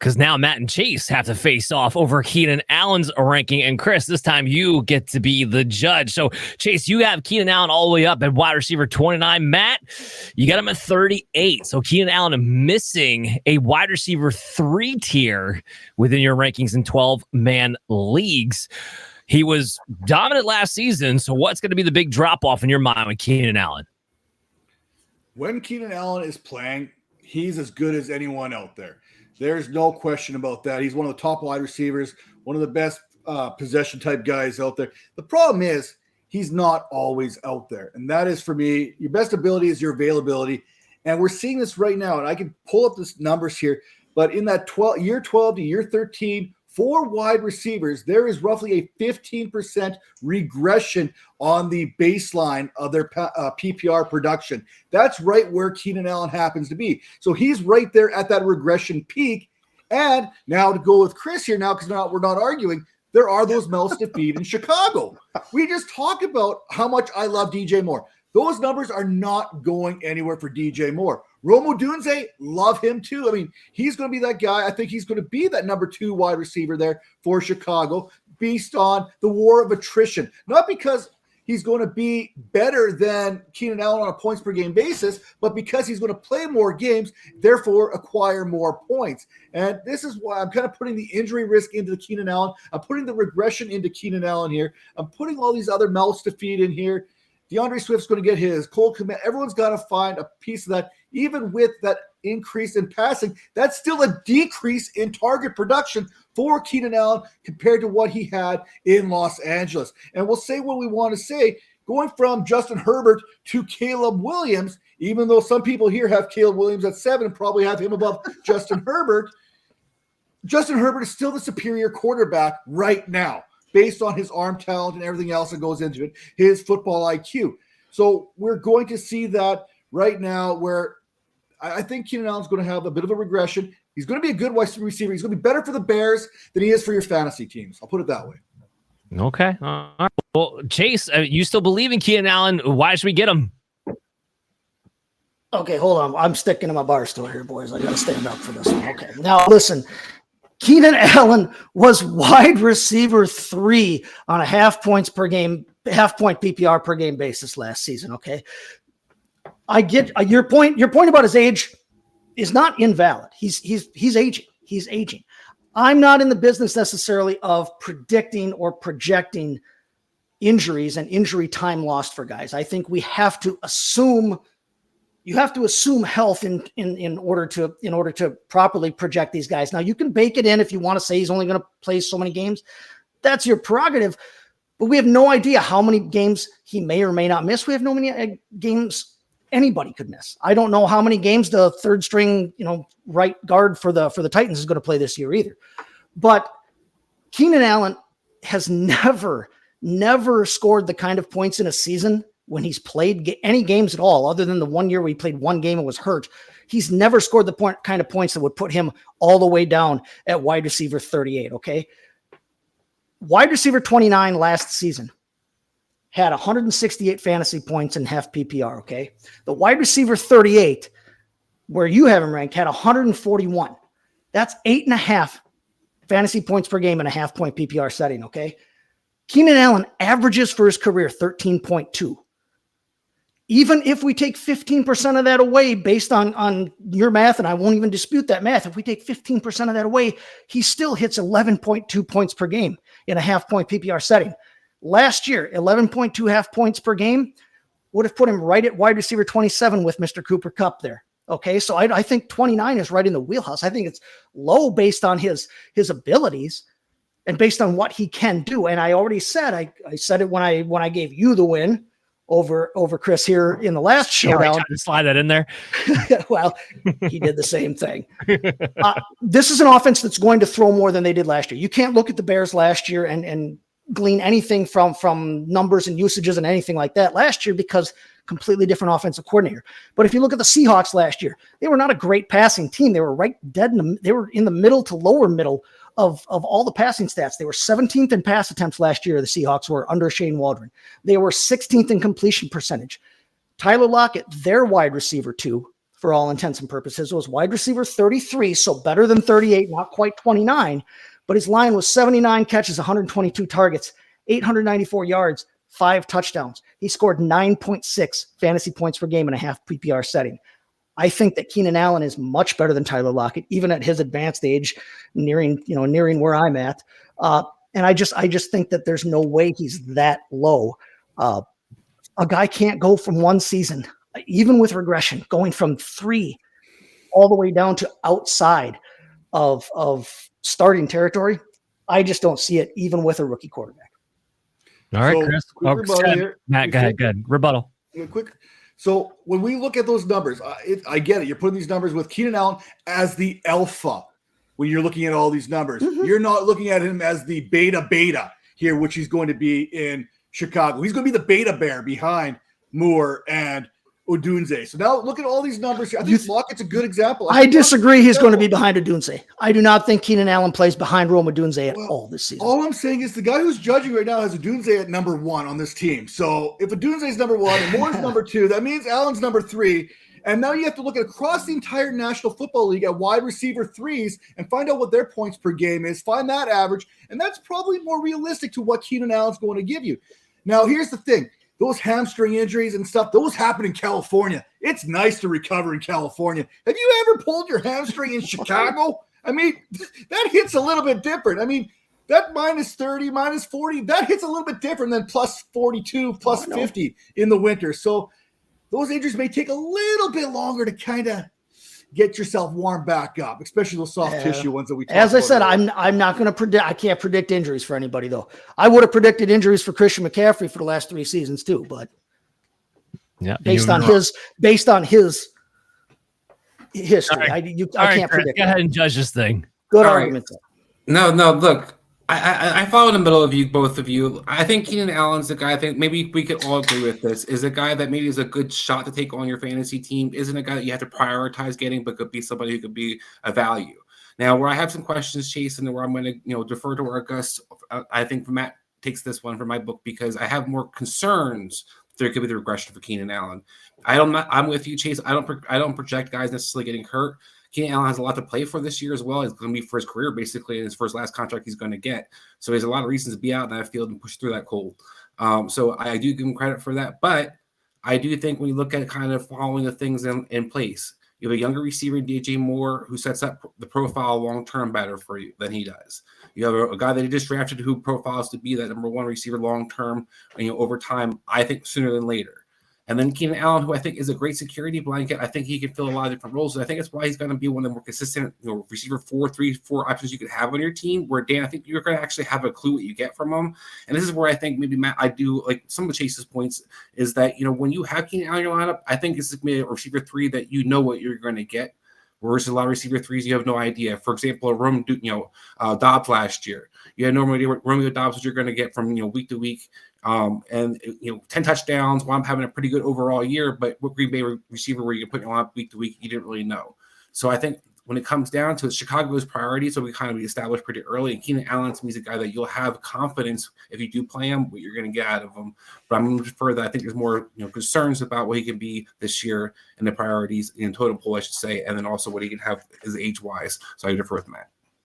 because now Matt and Chase have to face off over Keenan Allen's ranking. And Chris, this time you get to be the judge. So Chase, you have Keenan Allen all the way up at wide receiver 29. Matt, you got him at 38. So Keenan Allen missing a wide receiver 3 tier within your rankings in 12-man leagues. He was dominant last season. So what's going to be the big drop off in your mind with Keenan Allen? When Keenan Allen is playing, he's as good as anyone out there. There's no question about that. He's one of the top wide receivers, one of the best possession type guys out there. The problem is he's not always out there. And that is, for me, your best ability is your availability. And we're seeing this right now. And I can pull up this numbers here, but in that year 12 to year 13, for wide receivers, there is roughly a 15% regression on the baseline of their PPR production. That's right where Keenan Allen happens to be. So he's right there at that regression peak. And now to go with Chris here now, because we're not arguing, there are those mouths to feed in Chicago. We just talked about how much I love DJ Moore. Those numbers are not going anywhere for DJ Moore. Rome Odunze, love him too. I mean, he's going to be that guy. I think he's going to be that number 2 wide receiver there for Chicago based on the war of attrition. Not because he's going to be better than Keenan Allen on a points per game basis, but because he's going to play more games, therefore acquire more points. And this is why I'm kind of putting the injury risk into Keenan Allen. I'm putting the regression into Keenan Allen here. I'm putting all these other mouths to feed in here. DeAndre Swift's going to get his. Cole Kmet, everyone's got to find a piece of that. Even with that increase in passing, that's still a decrease in target production for Keenan Allen compared to what he had in Los Angeles. And we'll say what we want to say. Going from Justin Herbert to Caleb Williams, even though some people here have Caleb Williams at 7 and probably have him above Justin Herbert is still the superior quarterback right now, based on his arm talent and everything else that goes into it, his football IQ. So we're going to see that right now where I think Keenan Allen's going to have a bit of a regression. He's going to be a good wide receiver. He's going to be better for the Bears than he is for your fantasy teams. I'll put it that way. Okay. All right. Well, Chase, you still believe in Keenan Allen? Why should we get him? Okay, hold on. I'm sticking to my bar stool here, boys. I got to stand up for this one. Okay. Now, listen. Keenan Allen was wide receiver 3 on a half point PPR per game basis last season. Okay. I get your point. Your point about his age is not invalid. He's aging. He's aging. I'm not in the business necessarily of predicting or projecting injuries and injury time lost for guys. I think we have to assume health in order to properly project these guys. Now you can bake it in if you want to say he's only going to play so many games. That's your prerogative, but we have no idea how many games he may or may not miss. We have no many games anybody could miss. I don't know how many games the third string, right guard for the Titans is going to play this year either. But Keenan Allen has never scored the kind of points in a season when he's played any games at all, other than the 1 year where he played one game and was hurt. He's never scored the kind of points that would put him all the way down at wide receiver 38. Okay. Wide receiver 29 last season had 168 fantasy points in half PPR. Okay. The wide receiver 38, where you have him ranked, had 141. That's 8.5 fantasy points per game in a half point PPR setting. Okay. Keenan Allen averages for his career 13.2. Even if we take 15% of that away based on your math, and I won't even dispute that math, if we take 15% of that away, he still hits 11.2 points per game in a half point PPR setting. Last year, 11.2 half points per game would have put him right at wide receiver 27 with Mr. Cooper Kupp there. Okay, so I think 29 is right in the wheelhouse. I think it's low based on his abilities and based on what he can do. And I already said, I said it when I gave you the win over Chris here in the last showdown. To slide that in there. Well, he did the same thing. This is an offense that's going to throw more than they did last year. You can't look at the Bears last year and glean anything from numbers and usages and anything like that last year, because completely different offensive coordinator. But if you look at the Seahawks last year, they were not a great passing team. They were they were in the middle to lower middle of all the passing stats. They were 17th in pass attempts last year. The Seahawks were under Shane Waldron. They were 16th in completion percentage. Tyler Lockett, their wide receiver 2, for all intents and purposes, was wide receiver 33, so better than 38, not quite 29, but his line was 79 catches, 122 targets, 894 yards, 5 touchdowns. He scored 9.6 fantasy points per game in a half PPR setting. I think that Keenan Allen is much better than Tyler Lockett, even at his advanced age, nearing where I'm at. And I just think that there's no way he's that low. A guy can't go from one season, even with regression, going from 3 all the way down to outside of starting territory. I just don't see it, even with a rookie quarterback. All right, So, Chris. quick rebuttal here. Matt, go ahead. Good rebuttal. Quick. So when we look at those numbers, I get it. You're putting these numbers with Keenan Allen as the alpha. When you're looking at all these numbers, you're not looking at him as the beta here, which he's going to be in Chicago. He's going to be the beta bear behind Moore and Odunze. So now look at all these numbers here. I think Lockett's a good example. I disagree. He's going to be behind Odunze. I do not think Keenan Allen plays behind Rome Odunze at all this season. All I'm saying is the guy who's judging right now has Odunze at number 1 on this team. So if Odunze's number 1 and Moore's number 2, that means Allen's number 3. And now you have to look at across the entire National Football League at wide receiver 3s and find out what their points per game is, find that average, and that's probably more realistic to what Keenan Allen's going to give you. Now, here's the thing. Those hamstring injuries and stuff, those happen in California. It's nice to recover in California. Have you ever pulled your hamstring in Chicago? I mean, that hits a little bit different. I mean, that minus 30, minus 40, that hits a little bit different than plus 42, plus 50 in the winter. So those injuries may take a little bit longer to kind of get yourself warmed back up, especially those soft tissue ones that we talked about. As I said, I'm not going to predict. I can't predict injuries for anybody, though. I would have predicted injuries for Christian McCaffrey for the last 3 seasons too, but based on his history, I can't predict. Go ahead and judge this thing. Good argument. No, look. I follow in the middle of you, both of you. I think Keenan Allen's the guy. I think maybe we could all agree with this. Is a guy that maybe is a good shot to take on your fantasy team. Isn't a guy that you have to prioritize getting, but could be somebody who could be a value. Now, where I have some questions, Chase, and where I'm going to defer to our guests. I think Matt takes this one for my book because I have more concerns. There could be the regression for Keenan Allen. I'm with you, Chase. I don't project guys necessarily getting hurt. Keenan Allen has a lot to play for this year as well. It's going to be for his career, basically, and his first last contract he's going to get. So he has a lot of reasons to be out in that field and push through that cold. So I do give him credit for that. But I do think when you look at kind of following the things in place, you have a younger receiver, DJ Moore, who sets up the profile long-term better for you than he does. You have a guy that he just drafted who profiles to be that number 1 receiver long-term, over time, I think sooner than later. And then Keenan Allen, who I think is a great security blanket. I think he can fill a lot of different roles. And I think that's why he's going to be one of the more consistent, receiver 4 options you could have on your team. Where Dan, I think you're going to actually have a clue what you get from him. And this is where I think maybe Matt, I do like some of Chase's points is that, when you have Keenan Allen in your lineup, I think it's a receiver 3 that you know what you're going to get. Versus a lot of receiver 3s, you have no idea. For example, Dobbs last year, you had no idea what Romeo Dobbs you're going to get from week to week. 10 touchdowns while I'm having a pretty good overall year, but what Green Bay receiver where you can put your line week to week, you didn't really know. So I think when it comes down to it, Chicago's priority, so we kind of be established pretty early. And Keenan Allen to me is a guy that you'll have confidence if you do play him, what you're going to get out of him. But I'm going to defer that. I think there's more concerns about what he can be this year and the priorities in total pool, I should say, and then also what he can have is age-wise. So I defer with Matt.